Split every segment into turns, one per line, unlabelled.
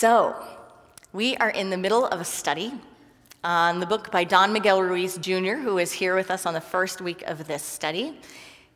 So, we are in the middle of a study on the book by Don Miguel Ruiz Jr., who is here with us on the first week of this study.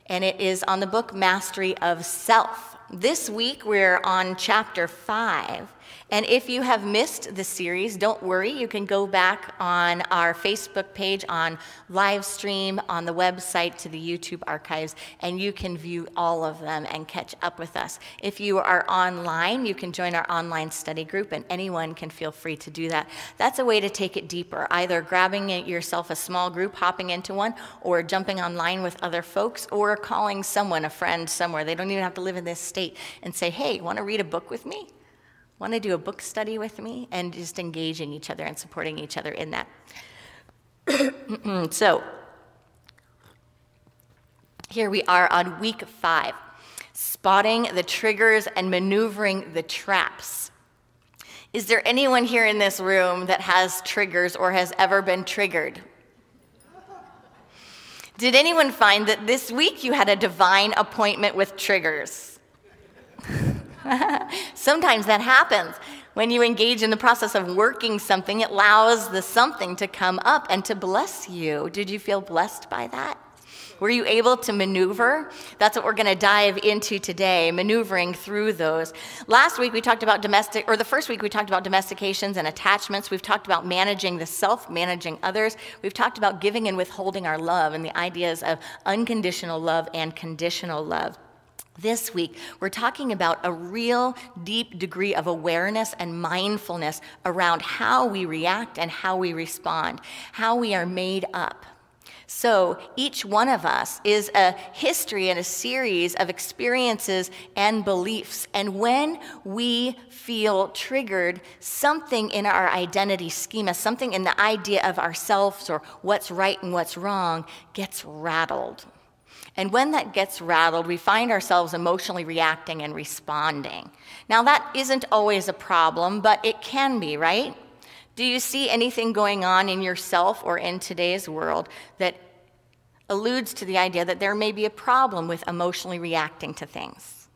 And it is on the book Mastery of Self. This week, we're on chapter 5. And if you have missed the series, don't worry. You can go back on our Facebook page, on live stream, on the website to the YouTube archives, and you can view all of them and catch up with us. If you are online, you can join our online study group, and anyone can feel free to do that. That's a way to take it deeper, either grabbing yourself a small group, hopping into one, or jumping online with other folks, or calling someone, a friend somewhere. They don't even have to live in this state, and say, hey, want to read a book with me? Want to do a book study with me? And just engaging each other and supporting each other in that. So, here we are on week 5, spotting the triggers and maneuvering the traps. Is there anyone here in this room that has triggers or has ever been triggered? Did anyone find that this week you had a divine appointment with triggers? Sometimes that happens. When you engage in the process of working something, it allows the something to come up and to bless you. Did you feel blessed by that? Were you able to maneuver? That's what we're going to dive into today, maneuvering through those. Last week we talked about the first week we talked about domestications and attachments. We've talked about managing the self, managing others. We've talked about giving and withholding our love and the ideas of unconditional love and conditional love. This week, we're talking about a real deep degree of awareness and mindfulness around how we react and how we respond, how we are made up. So each one of us is a history and a series of experiences and beliefs. And when we feel triggered, something in our identity schema, something in the idea of ourselves or what's right and what's wrong gets rattled. And when that gets rattled, we find ourselves emotionally reacting and responding. Now, that isn't always a problem, but it can be, right? Do you see anything going on in yourself or in today's world that alludes to the idea that there may be a problem with emotionally reacting to things?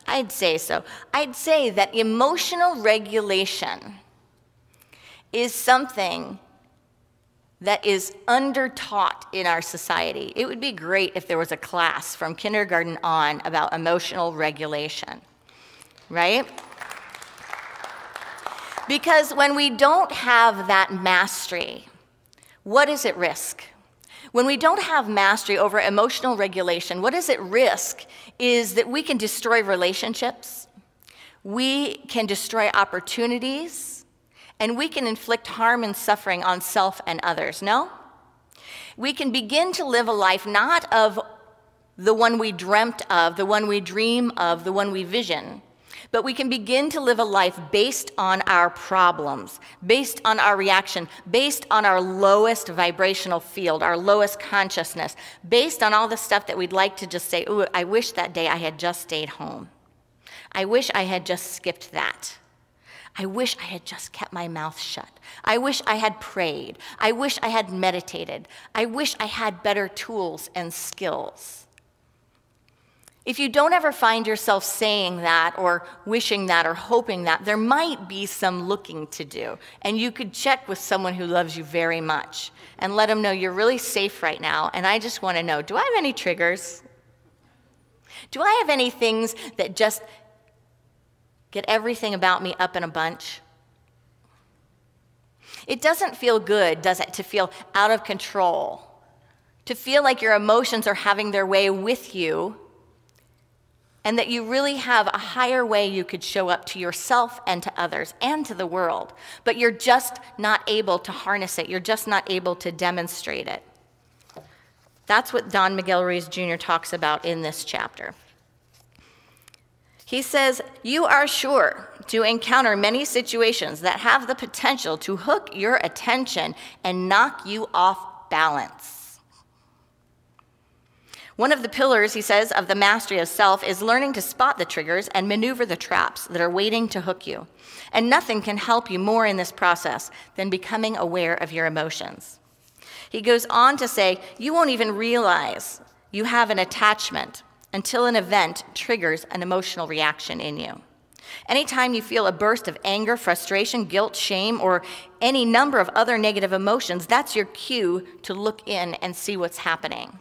I'd say so. I'd say that emotional regulation is something that is under-taught in our society. It would be great if there was a class from kindergarten on about emotional regulation, right? Because when we don't have that mastery, what is at risk? When we don't have mastery over emotional regulation, what is at risk is that we can destroy relationships, we can destroy opportunities, and we can inflict harm and suffering on self and others, no? We can begin to live a life not of the one we dreamt of, the one we dream of, the one we vision, but we can begin to live a life based on our problems, based on our reaction, based on our lowest vibrational field, our lowest consciousness, based on all the stuff that we'd like to just say, ooh, I wish that day I had just stayed home. I wish I had just skipped that. I wish I had just kept my mouth shut. I wish I had prayed. I wish I had meditated. I wish I had better tools and skills. If you don't ever find yourself saying that or wishing that or hoping that, there might be some looking to do. And you could check with someone who loves you very much and let them know you're really safe right now. And I just want to know, do I have any triggers? Do I have any things that just get everything about me up in a bunch? It doesn't feel good, does it, to feel out of control, to feel like your emotions are having their way with you, and that you really have a higher way you could show up to yourself and to others and to the world, but you're just not able to harness it. You're just not able to demonstrate it. That's what Don Miguel Ruiz Jr. talks about in this chapter. He says, you are sure to encounter many situations that have the potential to hook your attention and knock you off balance. One of the pillars, he says, of the mastery of self is learning to spot the triggers and maneuver the traps that are waiting to hook you. And nothing can help you more in this process than becoming aware of your emotions. He goes on to say, you won't even realize you have an attachment until an event triggers an emotional reaction in you. Anytime you feel a burst of anger, frustration, guilt, shame, or any number of other negative emotions, that's your cue to look in and see what's happening.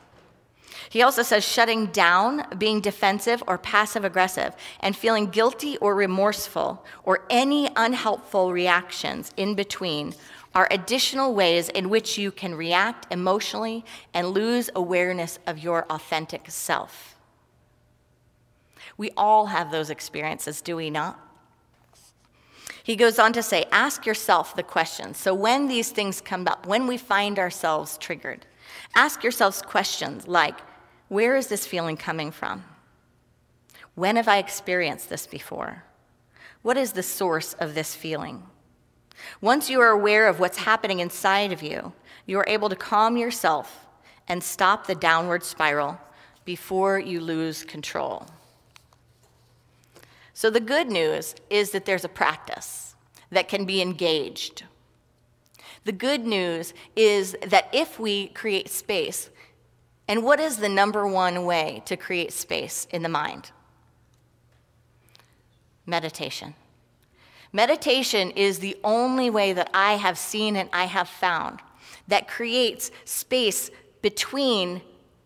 He also says shutting down, being defensive or passive-aggressive, and feeling guilty or remorseful, or any unhelpful reactions in between are additional ways in which you can react emotionally and lose awareness of your authentic self. We all have those experiences, do we not? He goes on to say, ask yourself the question. So when these things come up, when we find ourselves triggered, ask yourselves questions like, where is this feeling coming from? When have I experienced this before? What is the source of this feeling? Once you are aware of what's happening inside of you, you are able to calm yourself and stop the downward spiral before you lose control. So the good news is that there's a practice that can be engaged. The good news is that if we create space, and what is the number one way to create space in the mind? Meditation. Meditation is the only way that I have seen and I have found that creates space between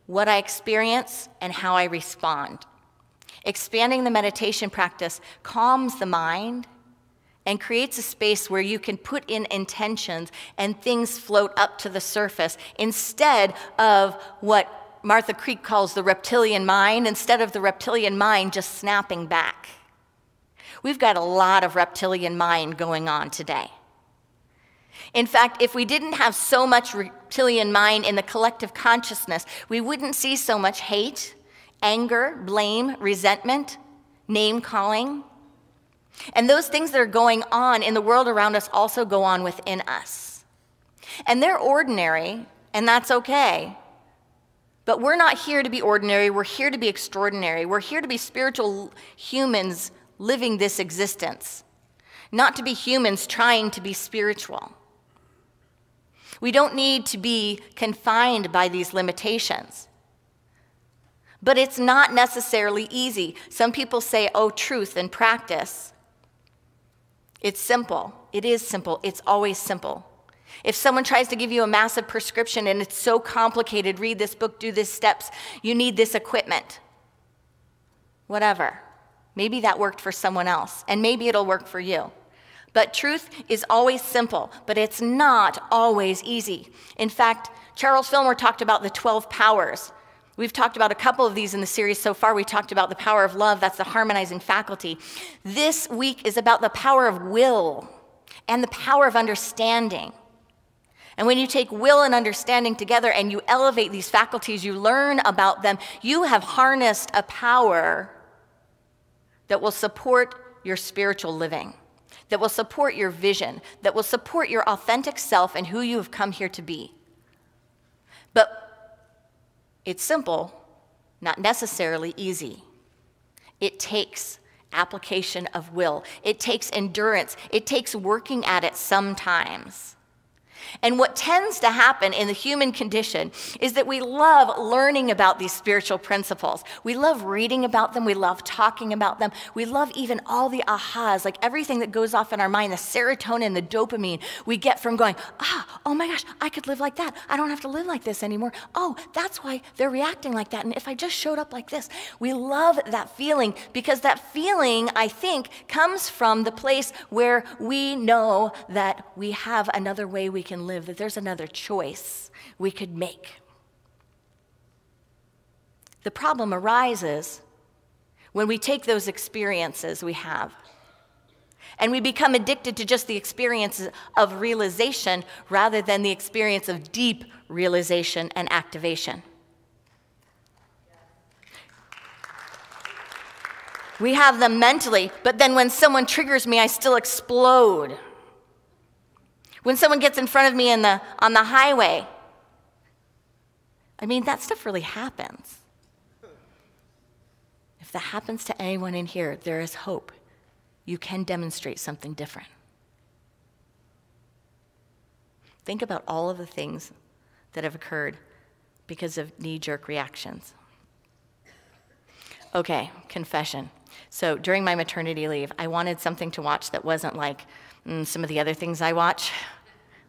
what I experience and how I respond. Expanding the meditation practice calms the mind and creates a space where you can put in intentions and things float up to the surface instead of what Martha Creek calls the reptilian mind, instead of the reptilian mind just snapping back. We've got a lot of reptilian mind going on today. In fact, if we didn't have so much reptilian mind in the collective consciousness, we wouldn't see so much hate, anger, blame, resentment, name-calling. And those things that are going on in the world around us also go on within us. And they're ordinary, and that's okay. But we're not here to be ordinary, we're here to be extraordinary. We're here to be spiritual humans living this existence, not to be humans trying to be spiritual. We don't need to be confined by these limitations. But it's not necessarily easy. Some people say, oh, truth and practice. It's simple. It is simple. It's always simple. If someone tries to give you a massive prescription and it's so complicated, read this book, do these steps, you need this equipment. Whatever. Maybe that worked for someone else, and maybe it'll work for you. But truth is always simple, but it's not always easy. In fact, Charles Fillmore talked about the 12 powers. We've talked about a couple of these in the series so far. We talked about the power of love, that's the harmonizing faculty. This week is about the power of will and the power of understanding. And when you take will and understanding together and you elevate these faculties, you learn about them, you have harnessed a power that will support your spiritual living, that will support your vision, that will support your authentic self and who you have come here to be. But it's simple, not necessarily easy. It takes application of will. It takes endurance. It takes working at it sometimes. And what tends to happen in the human condition is that we love learning about these spiritual principles. We love reading about them. We love talking about them. We love even all the ahas, like everything that goes off in our mind, the serotonin, the dopamine we get from going, oh my gosh, I could live like that. I don't have to live like this anymore. Oh, that's why they're reacting like that. And if I just showed up like this, we love that feeling because that feeling, I think, comes from the place where we know that we have another way we can live, that there's another choice we could make. The problem arises when we take those experiences we have and we become addicted to just the experience of realization rather than the experience of deep realization and activation. We have them mentally, but then when someone triggers me, I still explode. When someone gets in front of me on the highway, I mean, that stuff really happens. If that happens to anyone in here, there is hope. You can demonstrate something different. Think about all of the things that have occurred because of knee-jerk reactions. Okay, confession. So during my maternity leave, I wanted something to watch that wasn't like some of the other things I watch,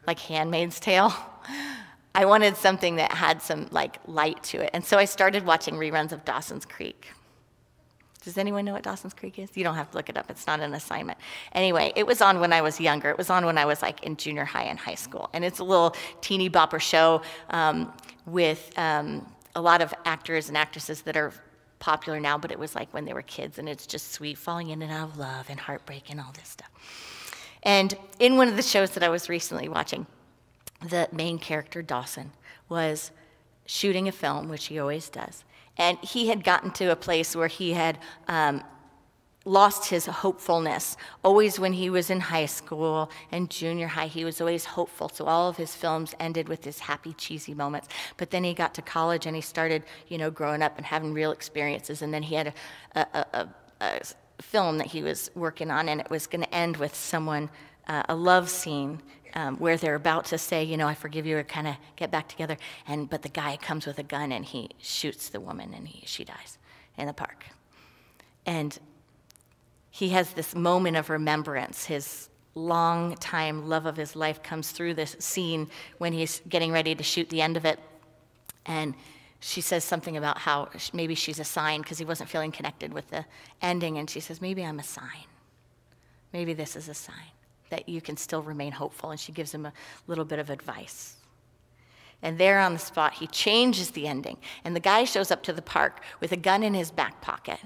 like Handmaid's Tale. I wanted something that had some like light to it. And so I started watching reruns of Dawson's Creek. Does anyone know what Dawson's Creek is? You don't have to look it up. It's not an assignment. Anyway, it was on when I was younger. It was on when I was like in junior high and high school. And it's a little teeny bopper show with a lot of actors and actresses that are popular now, but it was like when they were kids, and it's just sweet, falling in and out of love and heartbreak and all this stuff. And in one of the shows that I was recently watching, the main character, Dawson, was shooting a film, which he always does. And he had gotten to a place where he had lost his hopefulness. Always when he was in high school and junior high, he was always hopeful. So all of his films ended with his happy, cheesy moments. But then he got to college and he started, growing up and having real experiences. And then he had a film that he was working on, and it was going to end with someone, a love scene, where they're about to say, I forgive you, or kind of get back together. But the guy comes with a gun and he shoots the woman, and she dies in the park. And he has this moment of remembrance. His long-time love of his life comes through this scene when he's getting ready to shoot the end of it. And she says something about how maybe she's a sign, because he wasn't feeling connected with the ending. And she says, maybe I'm a sign. Maybe this is a sign that you can still remain hopeful. And she gives him a little bit of advice. And there on the spot, he changes the ending. And the guy shows up to the park with a gun in his back pocket.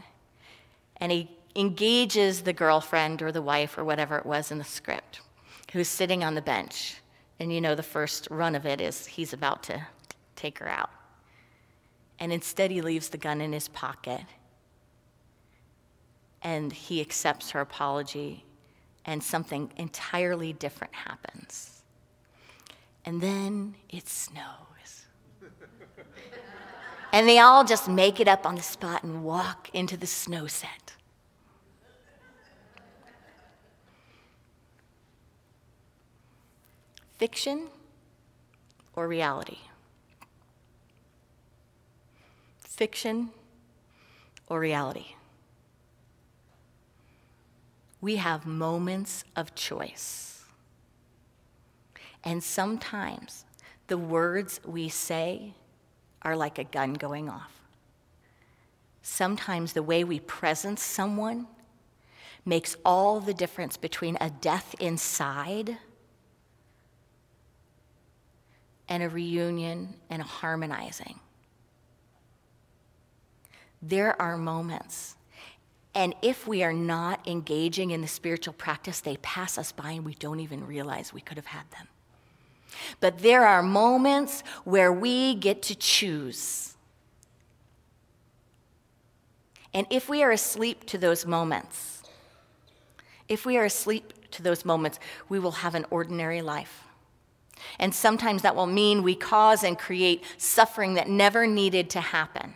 And he engages the girlfriend or the wife or whatever it was in the script, who's sitting on the bench. And the first run of it is he's about to take her out. And instead he leaves the gun in his pocket. And he accepts her apology, and something entirely different happens. And then it snows. And they all just make it up on the spot and walk into the snow set. Fiction or reality? Fiction or reality? We have moments of choice. And sometimes the words we say are like a gun going off. Sometimes the way we presence someone makes all the difference between a death inside and a reunion and a harmonizing. There are moments, and if we are not engaging in the spiritual practice, they pass us by and we don't even realize we could have had them. But there are moments where we get to choose. And if we are asleep to those moments, we will have an ordinary life. And sometimes that will mean we cause and create suffering that never needed to happen.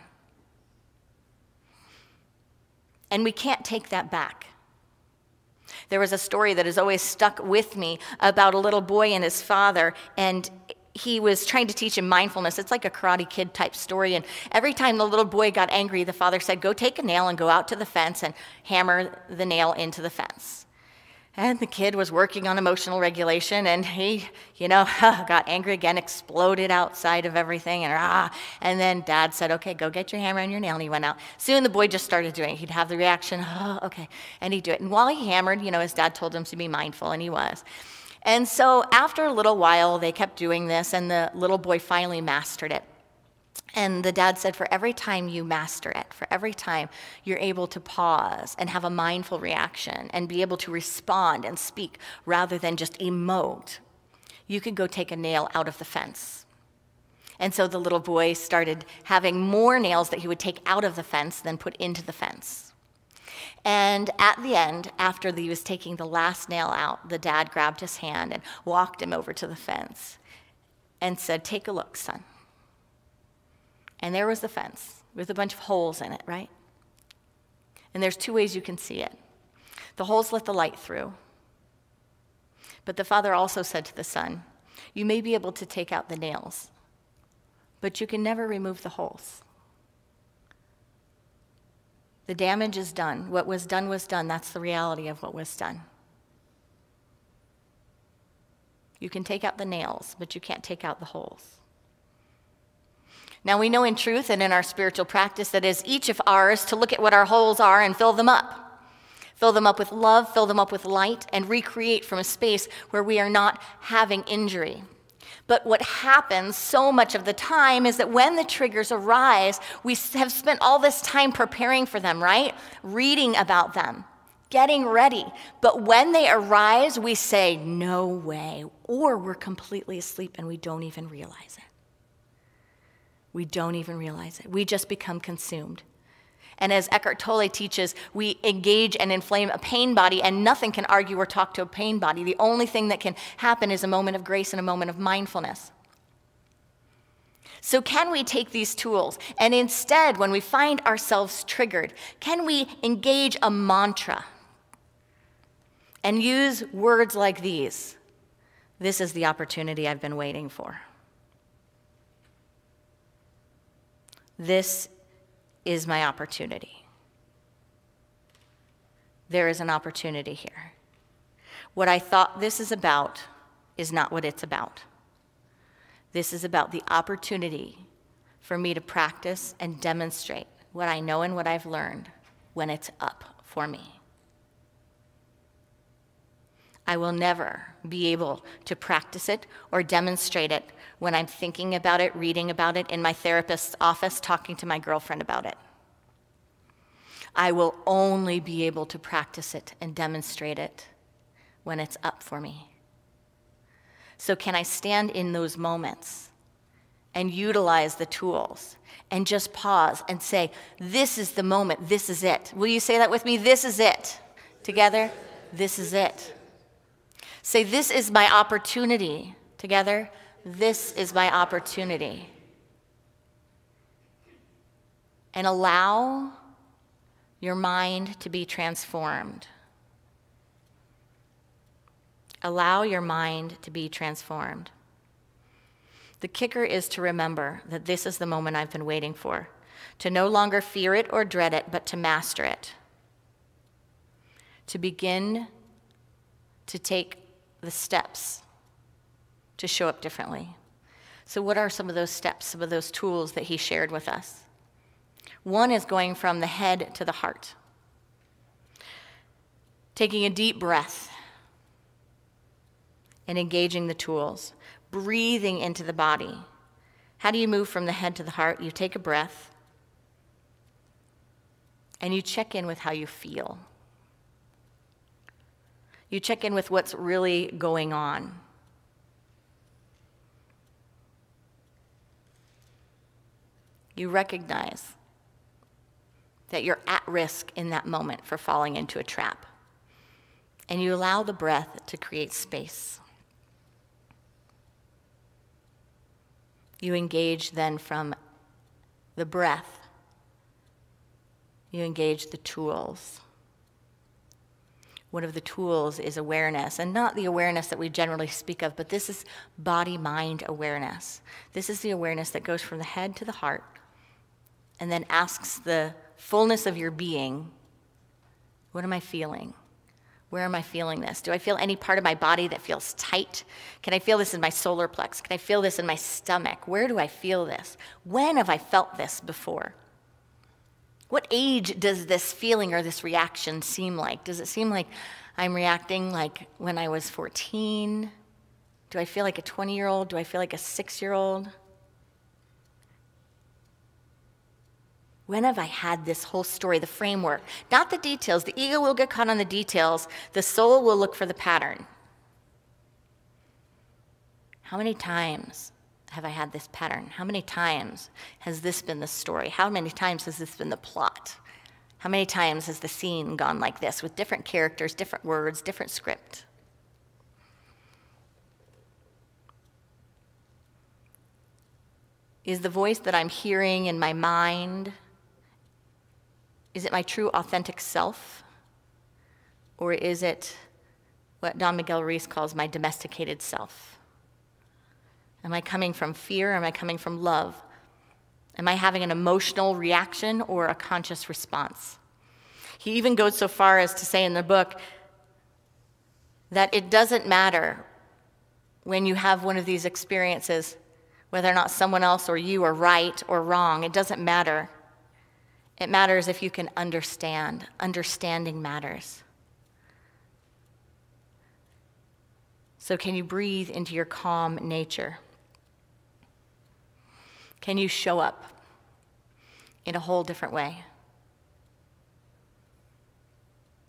And we can't take that back. There was a story that has always stuck with me about a little boy and his father, and he was trying to teach him mindfulness. It's like a Karate Kid type story, and every time the little boy got angry, the father said, go take a nail and go out to the fence and hammer the nail into the fence. And the kid was working on emotional regulation, and he, got angry again, exploded outside of everything, and then Dad said, okay, go get your hammer and your nail, and he went out. Soon the boy just started doing it. He'd have the reaction, okay, and he'd do it. And while he hammered, his dad told him to be mindful, and he was. And so after a little while, they kept doing this, and the little boy finally mastered it. And the dad said, for every time you master it, for every time you're able to pause and have a mindful reaction and be able to respond and speak rather than just emote, you could go take a nail out of the fence. And so the little boy started having more nails that he would take out of the fence than put into the fence. And at the end, after he was taking the last nail out, the dad grabbed his hand and walked him over to the fence and said, take a look, son. And there was the fence with a bunch of holes in it, right? And there's two ways you can see it. The holes let the light through. But the father also said to the son, you may be able to take out the nails, but you can never remove the holes. The damage is done. What was done was done. That's the reality of what was done. You can take out the nails, but you can't take out the holes. Now, we know in truth and in our spiritual practice that it is each of ours to look at what our holes are and fill them up. Fill them up with love, fill them up with light, and recreate from a space where we are not having injury. But what happens so much of the time is that when the triggers arise, we have spent all this time preparing for them, right? Reading about them, getting ready. But when they arise, we say, no way, or we're completely asleep and we don't even realize it. We don't even realize it. We just become consumed. And as Eckhart Tolle teaches, we engage and inflame a pain body, and nothing can argue or talk to a pain body. The only thing that can happen is a moment of grace and a moment of mindfulness. So can we take these tools and instead, when we find ourselves triggered, can we engage a mantra and use words like these? This is the opportunity I've been waiting for. This is my opportunity. There is an opportunity here. What I thought this is about is not what it's about. This is about the opportunity for me to practice and demonstrate what I know and what I've learned when it's up for me. I will never be able to practice it or demonstrate it when I'm thinking about it, reading about it, in my therapist's office, talking to my girlfriend about it. I will only be able to practice it and demonstrate it when it's up for me. So can I stand in those moments and utilize the tools and just pause and say, this is the moment, this is it. Will you say that with me? This is it. Together, this is it. Say, this is my opportunity. Together, this is my opportunity. And allow your mind to be transformed. Allow your mind to be transformed. The kicker is to remember that this is the moment I've been waiting for, to no longer fear it or dread it, but to master it, to begin to take the steps to show up differently. So what are some of those steps, some of those tools that he shared with us? One is going from the head to the heart. Taking a deep breath and engaging the tools. Breathing into the body. How do you move from the head to the heart? You take a breath and you check in with how you feel. You check in with what's really going on. You recognize that you're at risk in that moment for falling into a trap. And you allow the breath to create space. You engage then from the breath. You engage the tools. One of the tools is awareness, and not the awareness that we generally speak of, but this is body-mind awareness. This is the awareness that goes from the head to the heart and then asks the fullness of your being, what am I feeling? Where am I feeling this? Do I feel any part of my body that feels tight? Can I feel this in my solar plex? Can I feel this in my stomach? Where do I feel this? When have I felt this before? What age does this feeling or this reaction seem like? Does it seem like I'm reacting like when I was 14? Do I feel like a 20-year-old? Do I feel like a 6-year-old? When have I had this whole story, the framework? Not the details. The ego will get caught on the details. The soul will look for the pattern. How many times have I had this pattern? How many times has this been the story? How many times has this been the plot? How many times has the scene gone like this with different characters, different words, different script? Is the voice that I'm hearing in my mind, is it my true authentic self? Or is it what Don Miguel Ruiz calls my domesticated self? Am I coming from fear? Am I coming from love? Am I having an emotional reaction or a conscious response? He even goes so far as to say in the book that it doesn't matter when you have one of these experiences, whether or not someone else or you are right or wrong. It doesn't matter. It matters if you can understand. Understanding matters. So can you breathe into your calm nature? Can you show up in a whole different way?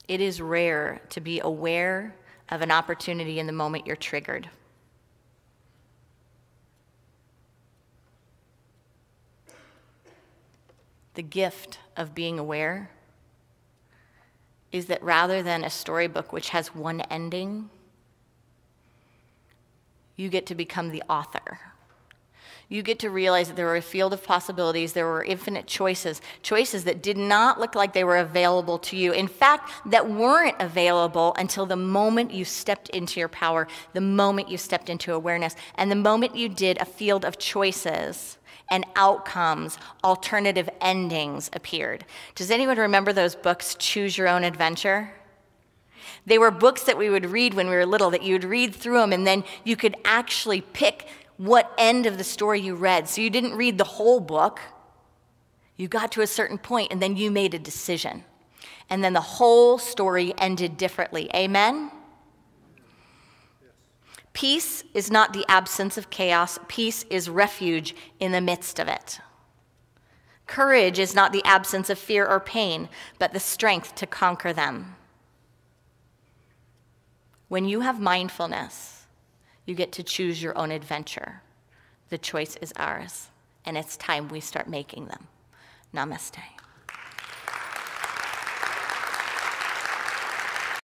It is rare to be aware of an opportunity in the moment you're triggered. The gift of being aware is that rather than a storybook which has one ending, you get to become the author. You get to realize that there were a field of possibilities, there were infinite choices that did not look like they were available to you. In fact, that weren't available until the moment you stepped into your power, the moment you stepped into awareness, and the moment you did, a field of choices and outcomes, alternative endings appeared. Does anyone remember those books, Choose Your Own Adventure? They were books that we would read when we were little, that you would read through them, and then you could actually pick what end of the story you read. So you didn't read the whole book. You got to a certain point, and then you made a decision. And then the whole story ended differently. Amen? Yes. Peace is not the absence of chaos. Peace is refuge in the midst of it. Courage is not the absence of fear or pain, but the strength to conquer them. When you have mindfulness, you get to choose your own adventure. The choice is ours, and it's time we start making them. Namaste.